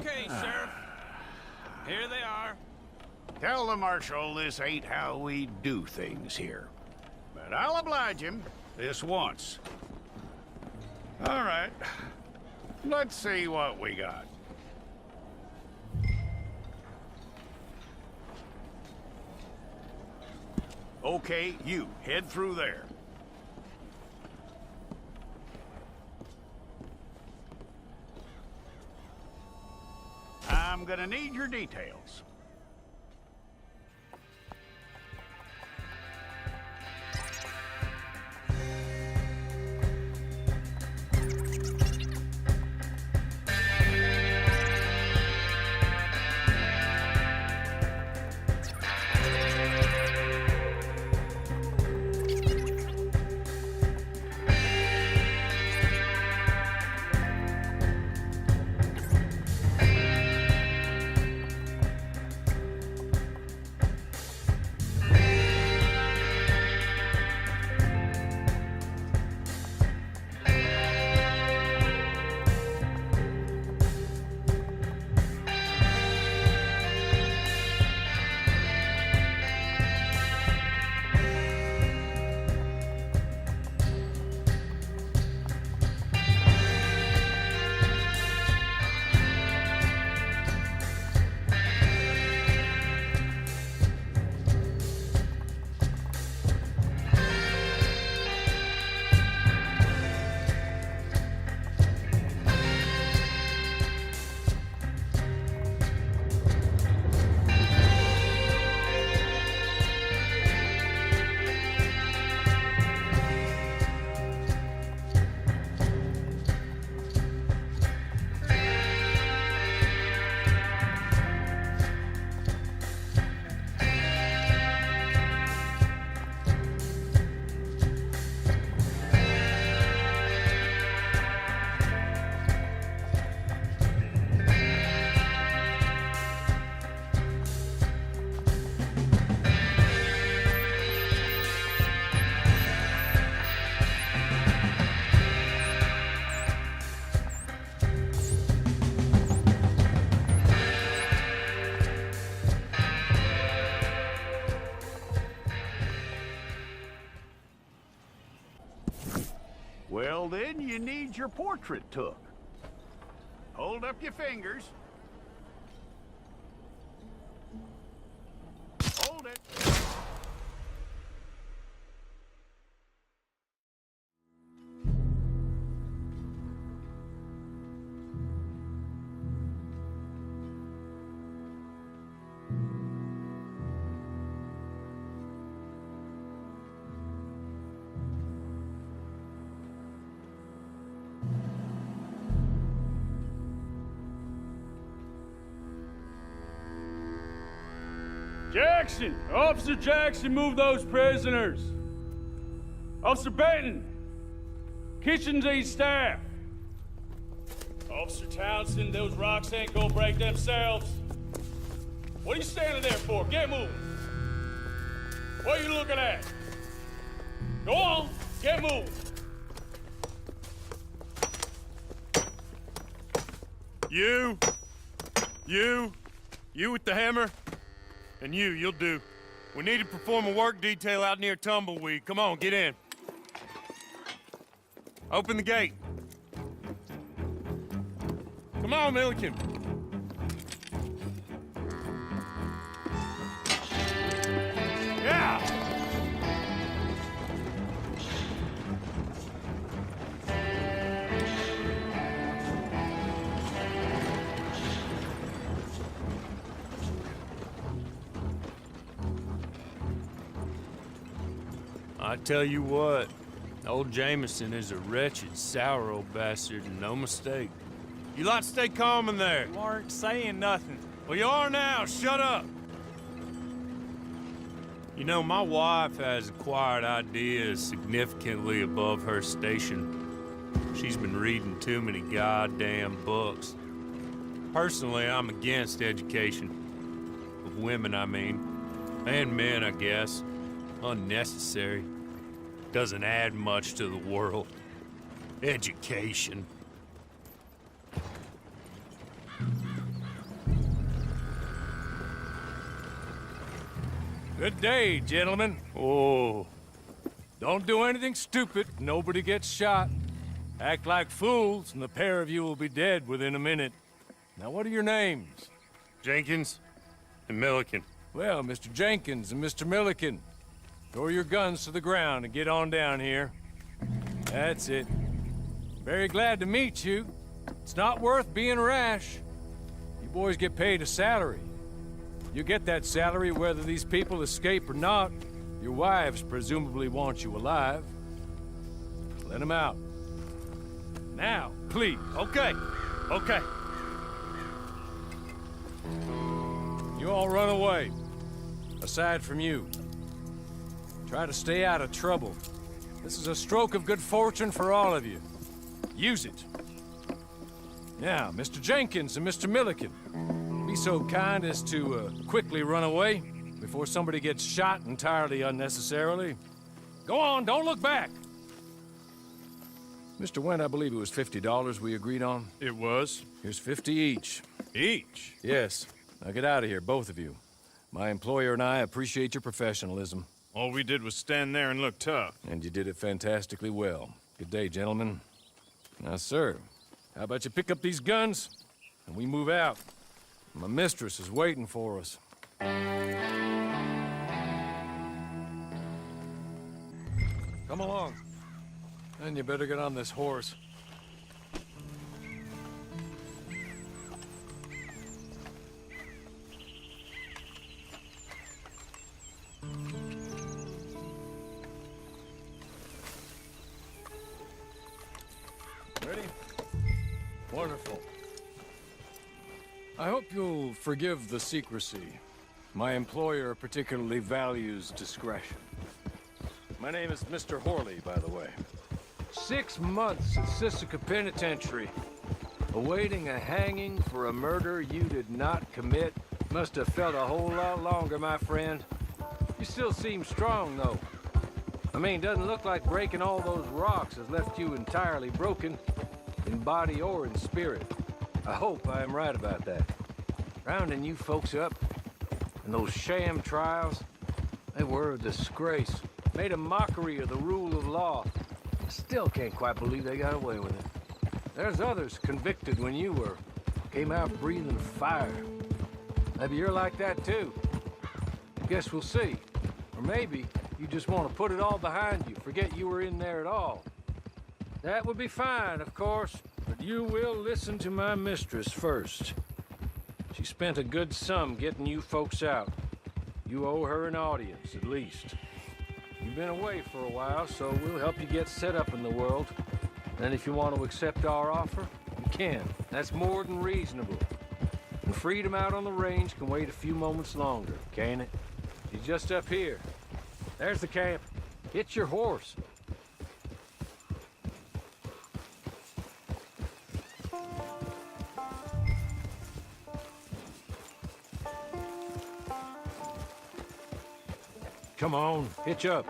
Okay, Sheriff. Here they are. Tell the Marshal this ain't how we do things here. But I'll oblige him this once. All right. Let's see what we got. Okay, you head through there. I'm gonna need your details. Well, then you need your portrait took. Hold up your fingers. Hold it. Jackson! Officer Jackson, move those prisoners! Officer Benton! Kitchens aid staff! Officer Townsend, those rocks ain't gonna break themselves. What are you standing there for? Get moving! What are you looking at? Go on, get moving! You with the hammer? And you'll do. We need to perform a work detail out near Tumbleweed. Come on, get in. Open the gate. Come on, Milliken. Yeah! I tell you what, old Jameson is a wretched, sour old bastard, and no mistake. You lot stay calm in there. You aren't saying nothing. Well, you are now. Shut up. You know, my wife has acquired ideas significantly above her station. She's been reading too many goddamn books. Personally, I'm against education. Of women, I mean. And men, I guess. Unnecessary. Doesn't add much to the world. Good day, gentlemen. Oh, Don't do anything stupid. Nobody gets shot. Act like fools, and the pair of you will be dead within a minute. Now, what are your names? Jenkins and Milliken. Well, Mr. Jenkins and Mr. Milliken, throw your guns to the ground and get on down here. That's it. Very glad to meet you. It's not worth being rash. You boys get paid a salary. You get that salary whether these people escape or not. Your wives presumably want you alive. Let them out. Now, please. Okay. You all run away. Aside from you. Try to stay out of trouble. This is a stroke of good fortune for all of you. Use it. Now, Mr. Jenkins and Mr. Milliken, be so kind as to quickly run away before somebody gets shot entirely unnecessarily. Go on, don't look back. Mr. Wendt, I believe it was $50 we agreed on. It was. Here's 50 each. Each? Yes. Now get out of here, both of you. My employer and I appreciate your professionalism. All we did was stand there and look tough. And you did it fantastically well. Good day, gentlemen. Now, sir, how about you pick up these guns and we move out? My mistress is waiting for us. Come along. And you better get on this horse. Ready? Wonderful. I hope you'll forgive the secrecy. My employer particularly values discretion. My name is Mr. Horley, by the way. 6 months at Sisika Penitentiary, awaiting a hanging for a murder you did not commit. Must have felt a whole lot longer, my friend. You still seem strong, though. I mean, doesn't look like breaking all those rocks has left you entirely broken, in body or in spirit. I hope I am right about that. Rounding you folks up, and those sham trials, they were a disgrace. Made a mockery of the rule of law. I still can't quite believe they got away with it. There's others convicted when you were. Came out breathing fire. Maybe you're like that too. Guess we'll see. Or maybe you just want to put it all behind you, forget you were in there at all. That would be fine, of course, but you will listen to my mistress first. She spent a good sum getting you folks out. You owe her an audience, at least. You've been away for a while, so we'll help you get set up in the world. And if you want to accept our offer, you can. That's more than reasonable. And freedom out on the range can wait a few moments longer, can't it? She's just up here. There's the camp. Get your horse. Come on, hitch up.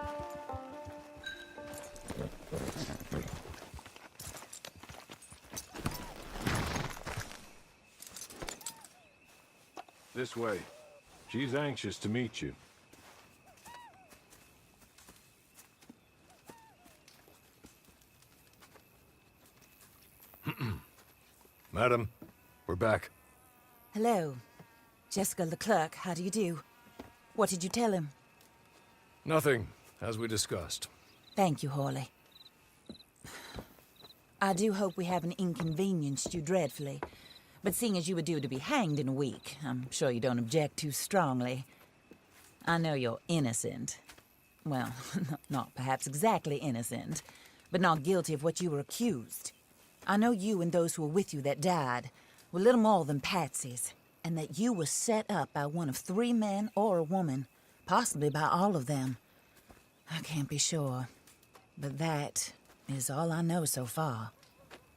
This way. She's anxious to meet you. Madam, we're back. Hello. Jessica Leclerc, how do you do? What did you tell him? Nothing, as we discussed. Thank you, Horley. I do hope we haven't inconvenienced you dreadfully. But seeing as you were due to be hanged in a week, I'm sure you don't object too strongly. I know you're innocent. Well, not perhaps exactly innocent, but not guilty of what you were accused. I know you and those who were with you that died were little more than patsies, and that you were set up by one of 3 men or a woman, possibly by all of them. I can't be sure, but that is all I know so far.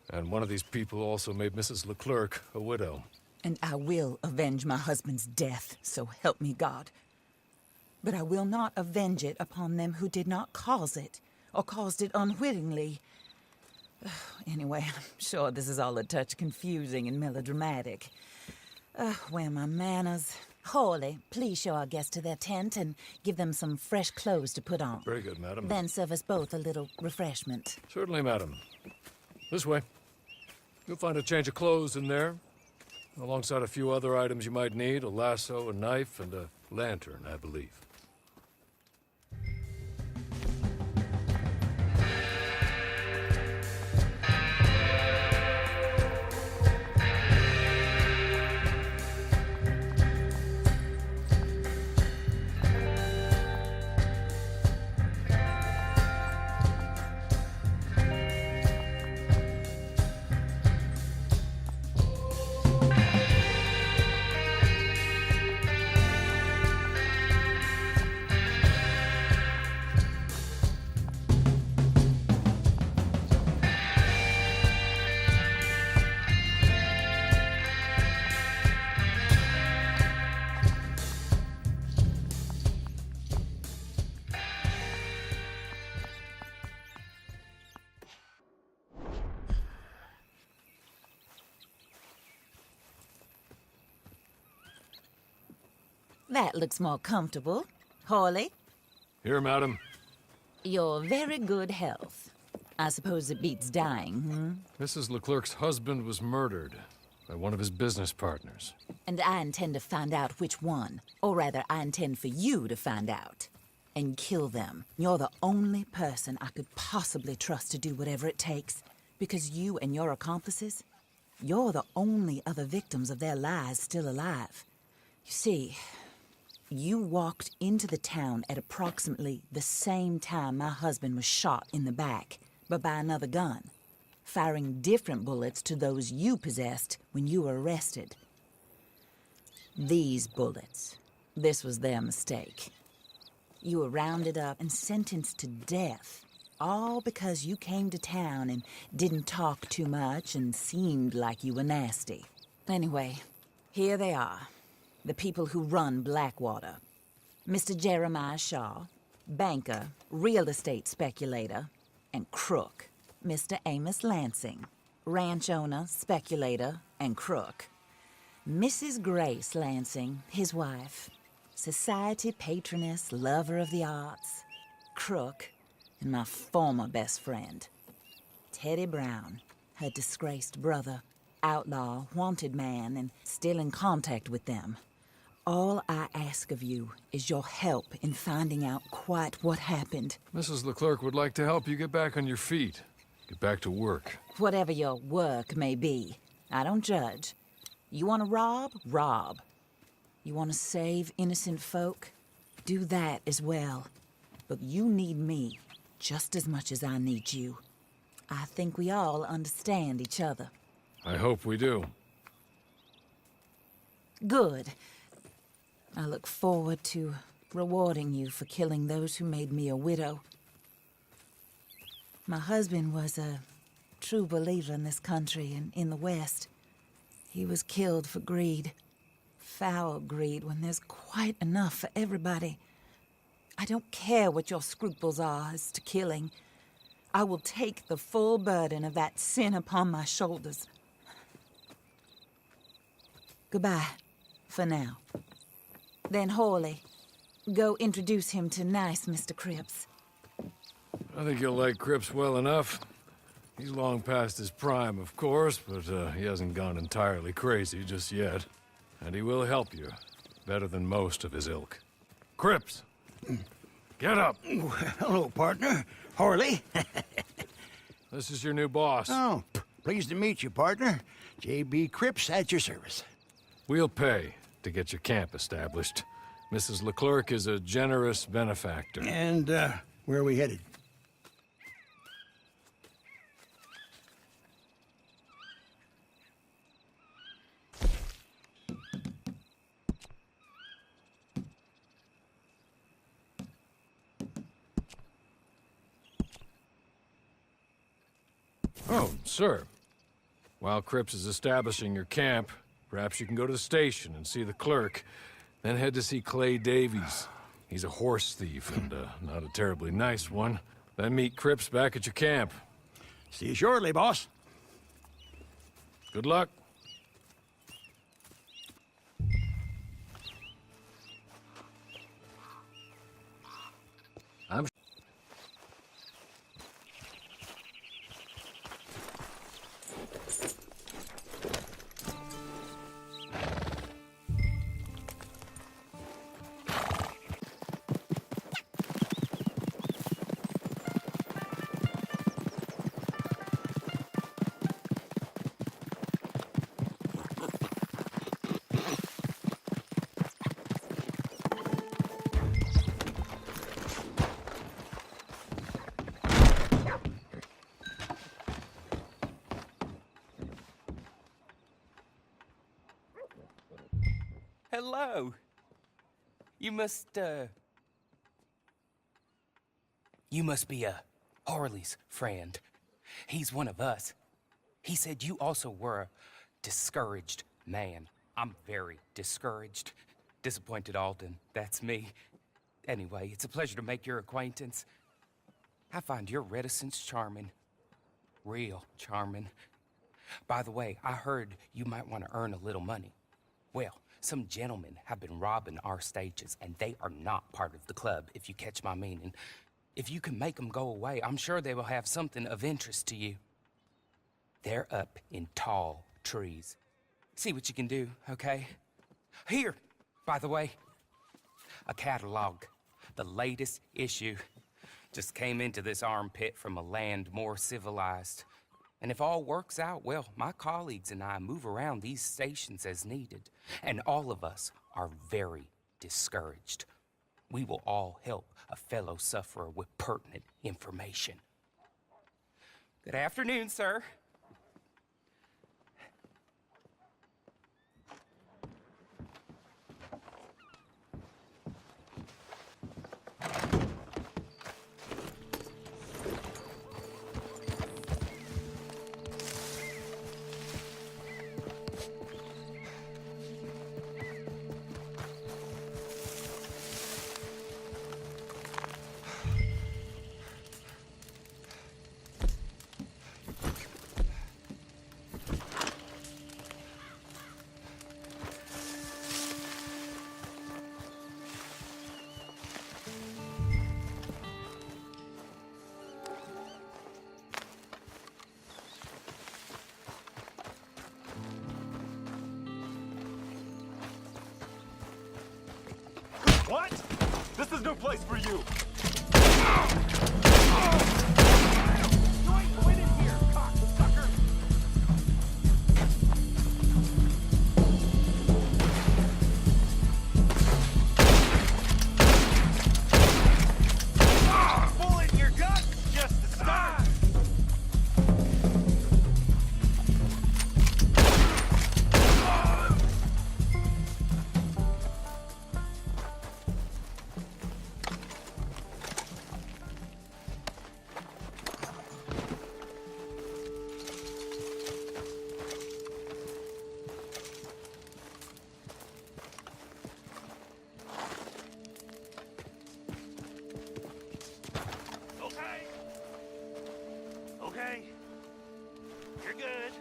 And one of these people also made Mrs. Leclerc a widow. And I will avenge my husband's death, so help me God. But I will not avenge it upon them who did not cause it, or caused it unwittingly. Anyway, I'm sure this is all a touch confusing and melodramatic. Where are my manners? Hawley, please show our guests to their tent and give them some fresh clothes to put on. Very good, madam. Then serve us both a little refreshment. Certainly, madam. This way. You'll find a change of clothes in there, alongside a few other items you might need, a lasso, a knife, and a lantern, I believe. That looks more comfortable. Hawley, Here, madam. your very good health. I suppose it beats dying, hmm? Mrs. Leclerc's husband was murdered by one of his business partners. And I intend to find out which one. Or rather, I intend for you to find out. And kill them. You're the only person I could possibly trust to do whatever it takes. Because you and your accomplices, you're the only other victims of their lies still alive. You see, you walked into the town at approximately the same time my husband was shot in the back, but by another gun, firing different bullets to those you possessed when you were arrested. These bullets, this was their mistake. You were rounded up and sentenced to death, all because you came to town and didn't talk too much and seemed like you were nasty. Anyway, here they are. The people who run Blackwater. Mr. Jeremiah Shaw, banker, real estate speculator, and crook. Mr. Amos Lansing, ranch owner, speculator, and crook. Mrs. Grace Lansing, his wife, society patroness, lover of the arts, crook, and my former best friend. Teddy Brown, her disgraced brother, outlaw, wanted man, and still in contact with them. All I ask of you is your help in finding out quite what happened. Mrs. Leclerc would like to help you get back on your feet. Get back to work. Whatever your work may be, I don't judge. You want to rob? Rob. You want to save innocent folk? Do that as well. But you need me just as much as I need you. I think we all understand each other. I hope we do. Good. I look forward to rewarding you for killing those who made me a widow. My husband was a true believer in this country and in the West. He was killed for greed. Foul greed when there's quite enough for everybody. I don't care what your scruples are as to killing. I will take the full burden of that sin upon my shoulders. Goodbye, for now. Then Hawley, go introduce him to nice Mr. Cripps. I think you'll like Cripps well enough. He's long past his prime, of course, but he hasn't gone entirely crazy just yet. And he will help you, better than most of his ilk. Cripps! Get up! Hello, partner. Hawley. This is your new boss. Oh, pleased to meet you, partner. J.B. Cripps at your service. We'll pay to get your camp established. Mrs. Leclerc is a generous benefactor. And, where are we headed? Oh, sir. While Cripps is establishing your camp, perhaps you can go to the station and see the clerk, then head to see Clay Davies. He's a horse thief, and not a terribly nice one. Then meet Cripps back at your camp. See you shortly, boss. Good luck. I'm Hello. You must be Harley's friend. He's one of us. He said you also were a discouraged man. I'm very discouraged. Disappointed Alden, that's me. Anyway, it's a pleasure to make your acquaintance. I find your reticence charming. Real charming. By the way, I heard you might want to earn a little money. Well, some gentlemen have been robbing our stages, and they are not part of the club, if you catch my meaning. If you can make them go away, I'm sure they will have something of interest to you. They're up in tall trees. See what you can do, okay? Here, by the way, a catalog. The latest issue. Just came into this armpit from a land more civilized. And if all works out, well, my colleagues and I move around these stations as needed. And all of us are very discouraged. We will all help a fellow sufferer with pertinent information. Good afternoon, sir. What? This is no place for you! You ain't going in here, cocksucker! Bullet in your gut, just the start! Okay. You're good.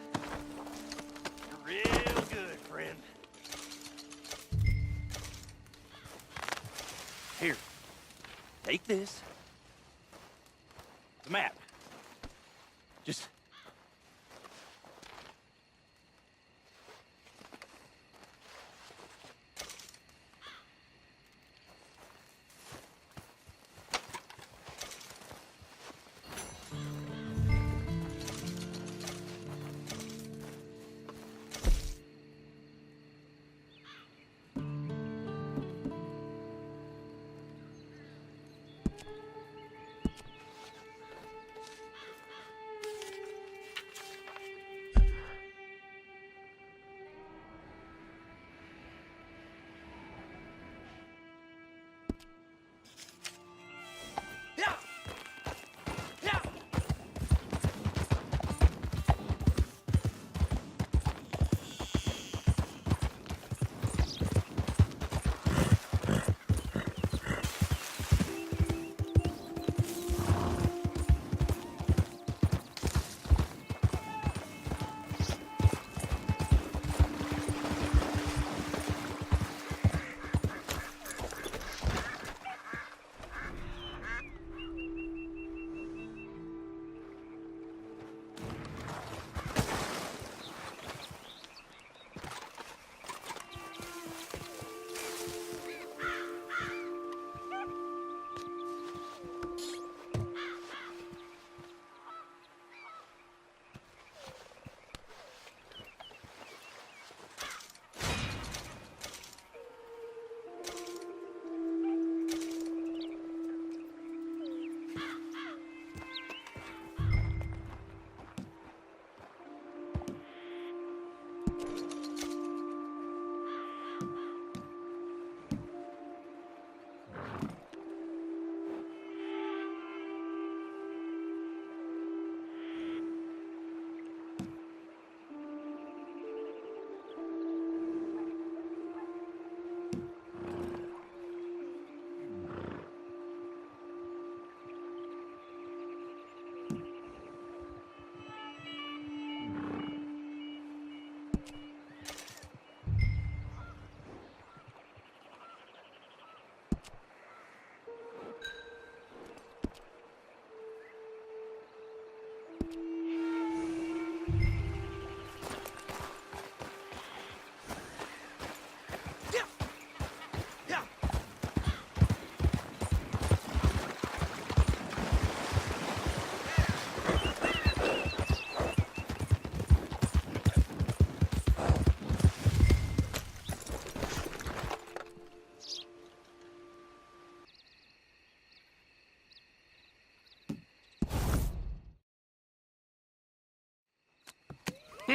You're real good, friend. Here. Take this. The map. Just...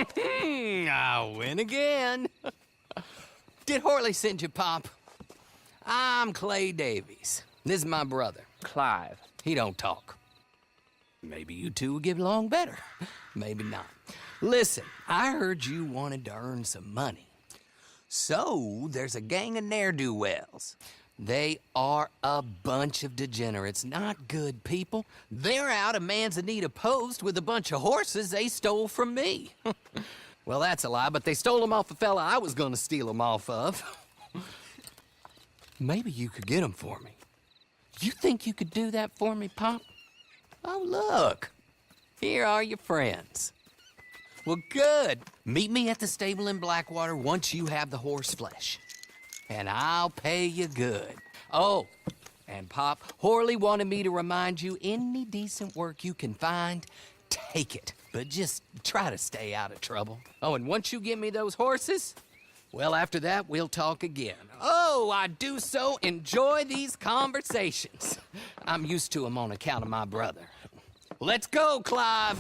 I win again. Did Horley send you, Pop? I'm Clay Davies. This is my brother, Clive. He don't talk. Maybe you two will get along better. Maybe not. Listen, I heard you wanted to earn some money. So, there's a gang of ne'er-do-wells. They are a bunch of degenerates, not good people. They're out of Manzanita Post with a bunch of horses they stole from me. Well, that's a lie, but they stole them off a fella I was gonna steal them off of. Maybe you could get them for me. You think you could do that for me, Pop? Oh, look. Here are your friends. Well, good. Meet me at the stable in Blackwater once you have the horse flesh. And I'll pay you good. Oh, and Pop, Horley wanted me to remind you, any decent work you can find, take it. But just try to stay out of trouble. Oh, and once you give me those horses, well, after that, we'll talk again. Oh, I do so enjoy these conversations. I'm used to them on account of my brother. Let's go, Clive.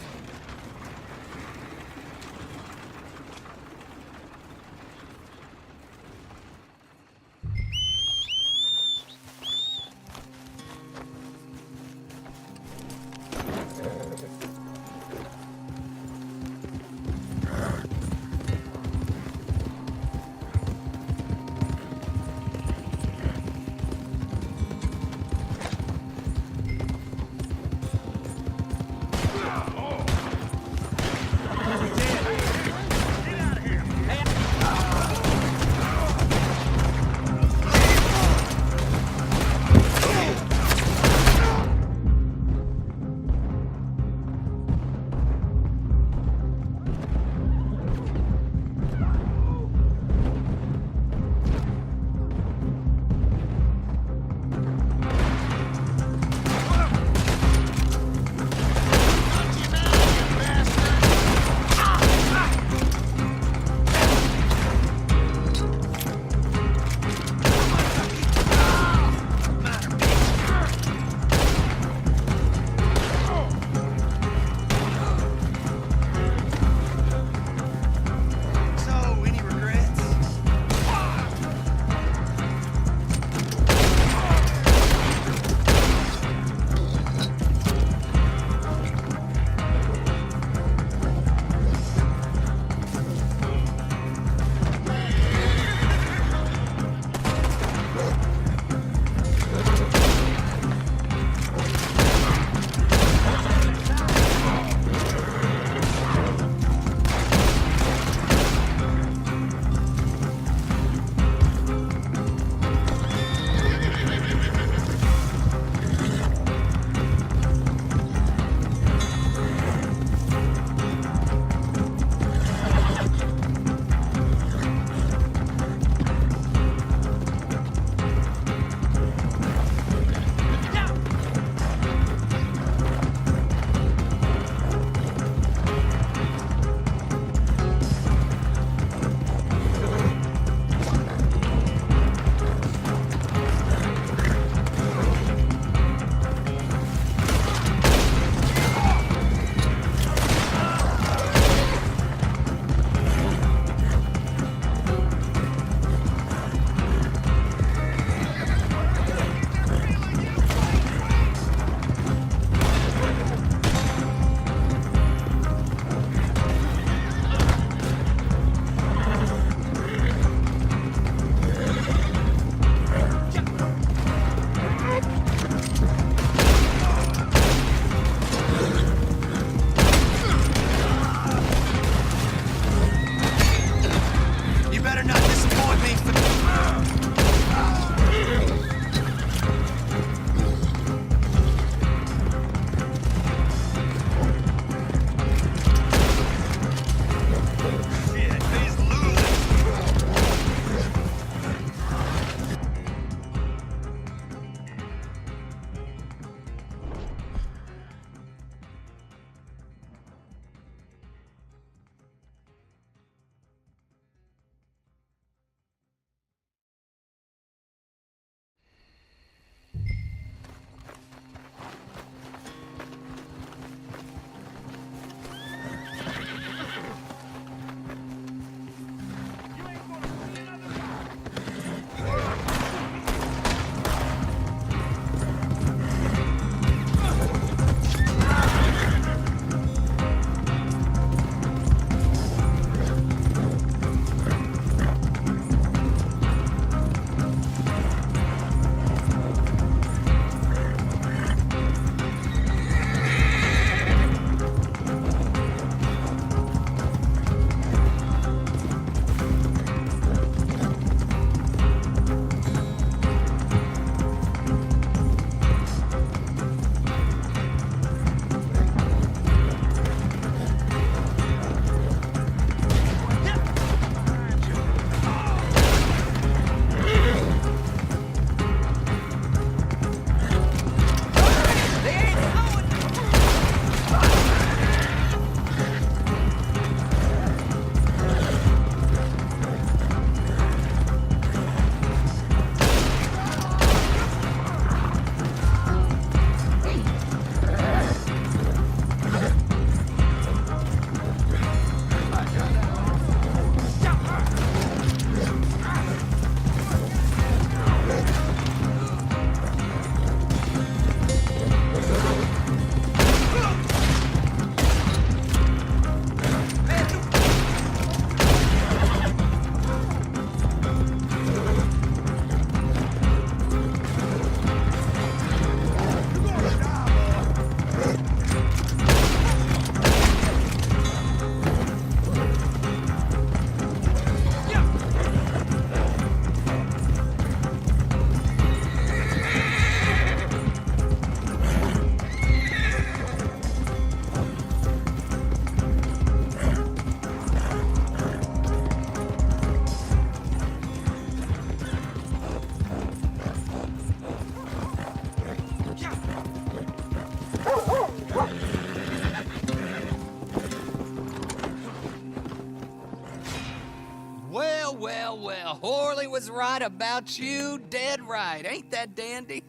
Well, Horley was right about you, dead right. Ain't that dandy?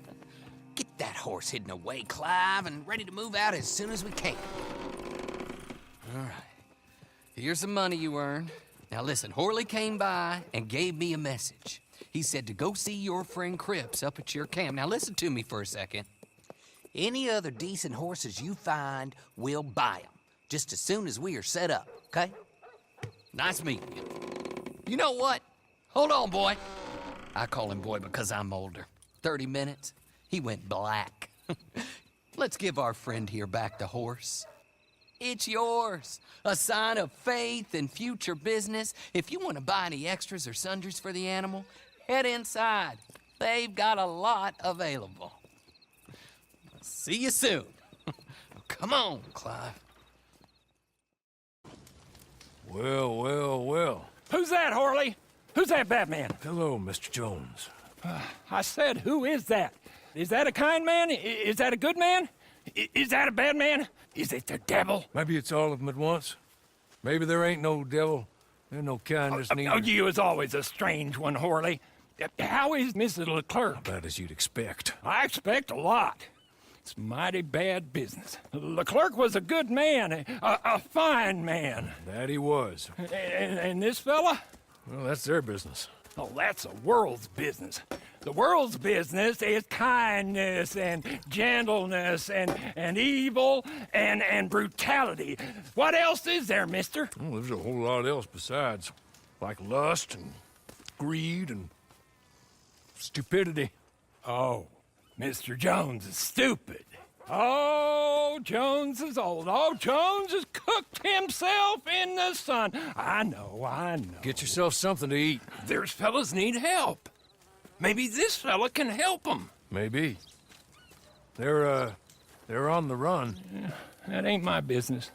Get that horse hidden away, Clive, and ready to move out as soon as we can. All right. Here's the money you earned. Now listen, Horley came by and gave me a message. He said to go see your friend Cripps up at your camp. Now listen to me for a second. Any other decent horses you find, we'll buy them. Just as soon as we are set up, okay? Nice meeting you. You know what? Hold on, boy. I call him boy because I'm older. 30 minutes, he went black. Let's give our friend here back the horse. It's yours. A sign of faith and future business. If you want to buy any extras or sundries for the animal, head inside. They've got a lot available. See you soon. Come on, Clive. Well, well, well. Who's that, Horley? Who's that Batman? Hello, Mr. Jones. I said, who is that? Is that a kind man? Is that a good man? Is that a bad man? Is it the devil? Maybe it's all of them at once. Maybe there ain't no devil. There's no kindness neither. Oh, you was always a strange one, Horley. How is Mrs. Leclerc? About as you'd expect. I expect a lot. It's mighty bad business. Leclerc was a good man, a fine man. That he was. And this fella? Well, that's their business. Oh, that's the world's business. The world's business is kindness and gentleness and evil and brutality. What else is there, mister? Well, there's a whole lot else besides. Like lust and greed and stupidity. Oh, Mr. Jones is stupid. Oh, Jones is old. Oh, Jones has cooked himself in the sun. I know. Get yourself something to eat. There's fellas need help. Maybe this fella can help them. Maybe. They're on the run. Yeah, that ain't my business.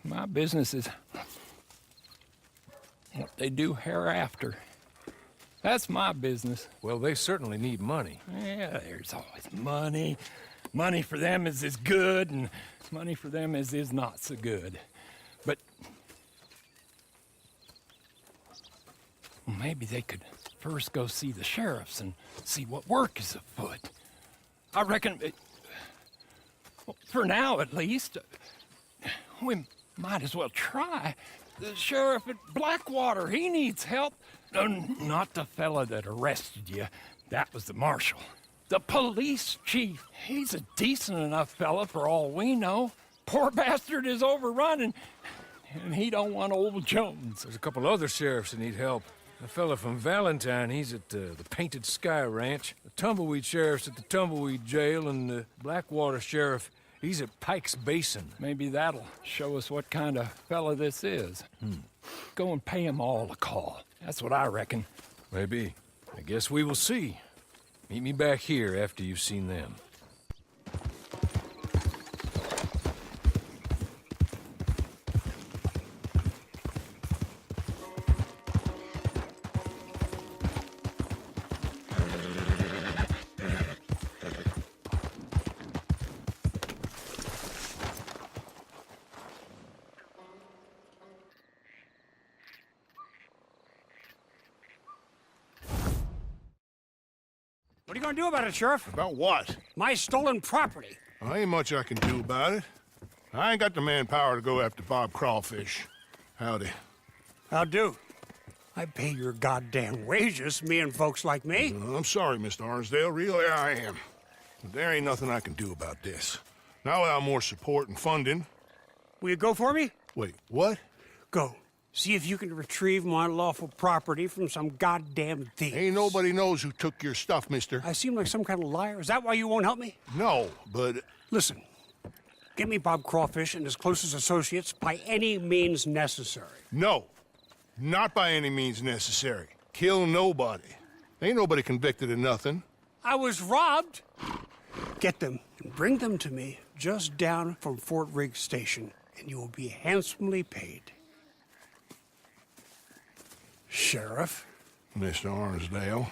My business is what they do hereafter. That's my business. Well, they certainly need money. Yeah, there's always money. Money for them is as good, and money for them is not so good. But well, maybe they could first go see the sheriffs and see what work is afoot. I reckon, well, for now at least, we might as well try. The sheriff at Blackwater, he needs help. No, not the fella that arrested you. That was the marshal. The police chief. He's a decent enough fella for all we know. Poor bastard is overrun, and he don't want old Jones. There's a couple other sheriffs that need help. A fella from Valentine, he's at the Painted Sky Ranch. The Tumbleweed sheriff's at the Tumbleweed Jail, and the Blackwater sheriff, he's at Pike's Basin. Maybe that'll show us what kind of fella this is. Go and pay them all a call. That's what I reckon. Maybe. I guess we will see. Meet me back here after you've seen them. What are you gonna do about it, Sheriff? About what? My stolen property. Well, ain't much I can do about it. I ain't got the manpower to go after Bob Crawfish. Howdy. How do? I pay your goddamn wages, me and folks like me. I'm sorry, Mr. Arnsdale. Really, I am. But there ain't nothing I can do about this. Not without more support and funding. Will you go for me? Wait, what? Go. See if you can retrieve my lawful property from some goddamn thief. Ain't nobody knows who took your stuff, mister. I seem like some kind of liar. Is that why you won't help me? No, but... Listen, get me Bob Crawfish and his closest associates by any means necessary. No. Not by any means necessary. Kill nobody. Ain't nobody convicted of nothing. I was robbed. Get them and bring them to me just down from Fort Riggs Station, and you will be handsomely paid. Sheriff. Mr. Arnsdale.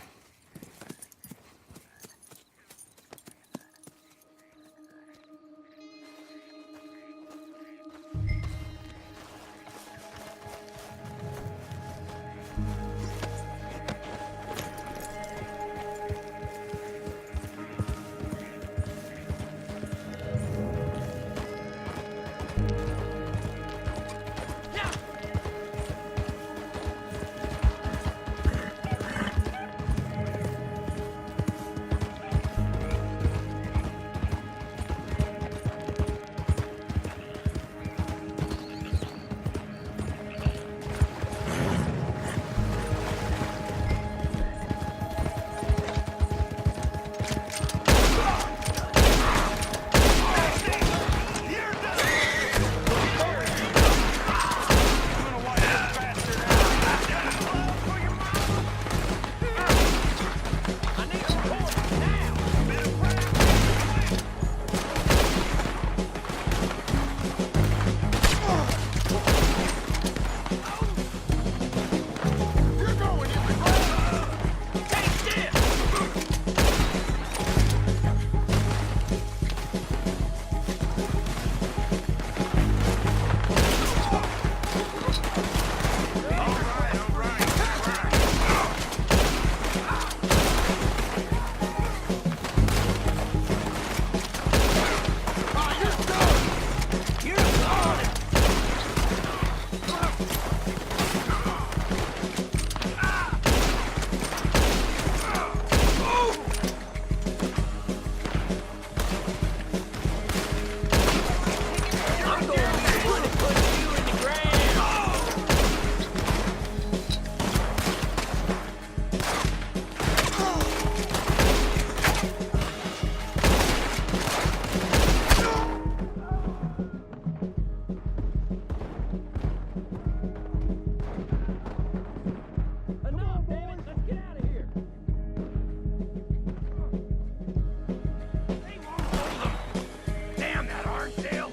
Archdale!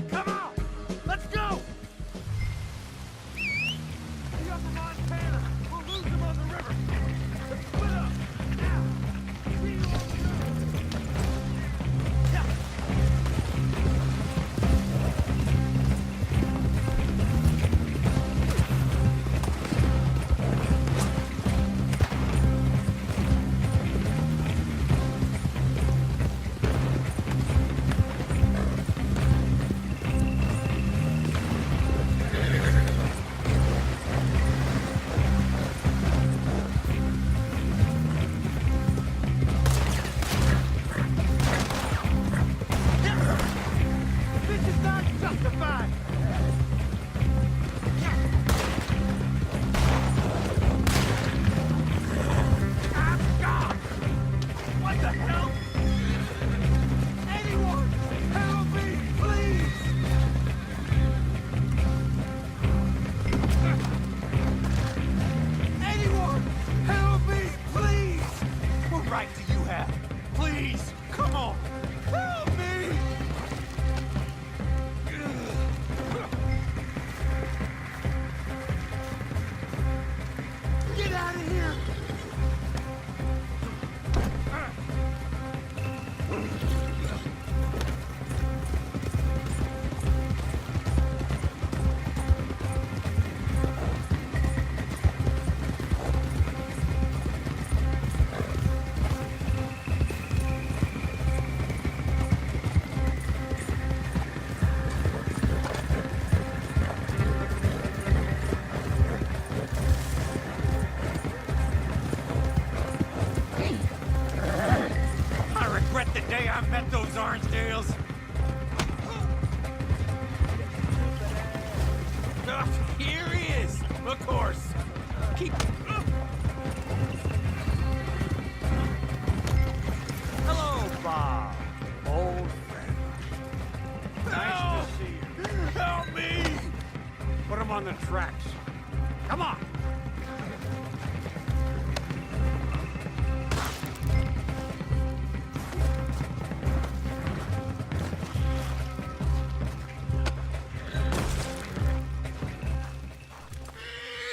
Come on! Let's go! Be up in Montana! We'll lose them on the river! Let's split up! Now! See you on the road! Yeah. This is not justified! I'm gone! What the hell? Anyone, help me, please! Anyone, help me, please! What right do you have? Please, come on! Help me! Get out of here! I regret the day I met those Orange-Dales. Here he is, of course. Keep. Hello, Bob. Old friend. Nice to see you. Help me! Put him on the tracks. Come on.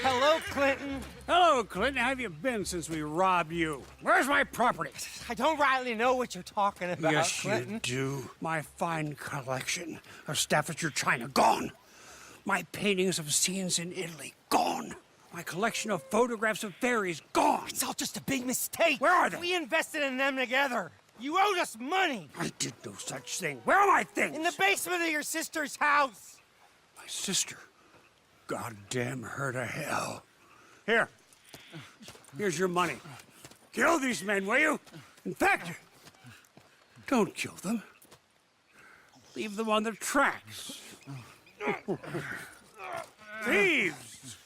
Hello, Clinton. Hello, Clinton. How have you been since we robbed you? Where's my property? I don't rightly know what you're talking about, Yes, Clinton. you do. My fine collection of Staffordshire china, gone. My paintings of scenes in Italy, gone. My collection of photographs of fairies, gone. It's all just a big mistake. Where are they? We invested in them together. You owed us money. I did no such thing. Where are my things? In the basement of your sister's house. My sister. Goddamn her to hell. Here. Here's your money. Kill these men, will you? In fact, don't kill them. Leave them on the tracks. Thieves!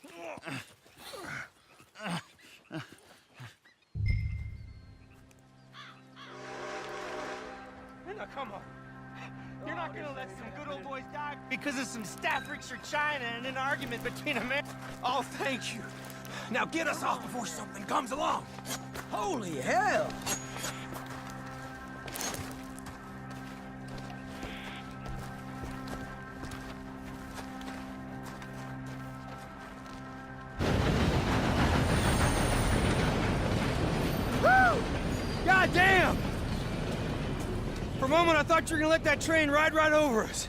Now, come on. You're not gonna let some good old boys die because of some Staffordshire china and an argument between a man. Oh, thank you. Now get us off before something comes along. Holy hell! Woo! God damn! For a moment, I thought you were gonna let that train ride right over us.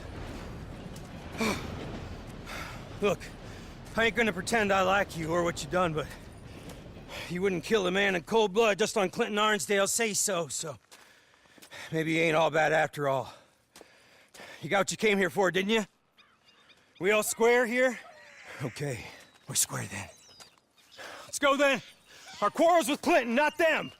Look, I ain't gonna pretend I like you or what you done, but you wouldn't kill a man in cold blood just on Clinton Arnsdale's say-so, so maybe you ain't all bad after all. You got what you came here for, didn't you? We all square here? Okay, we're square then. Let's go then. Our quarrel's with Clinton, not them.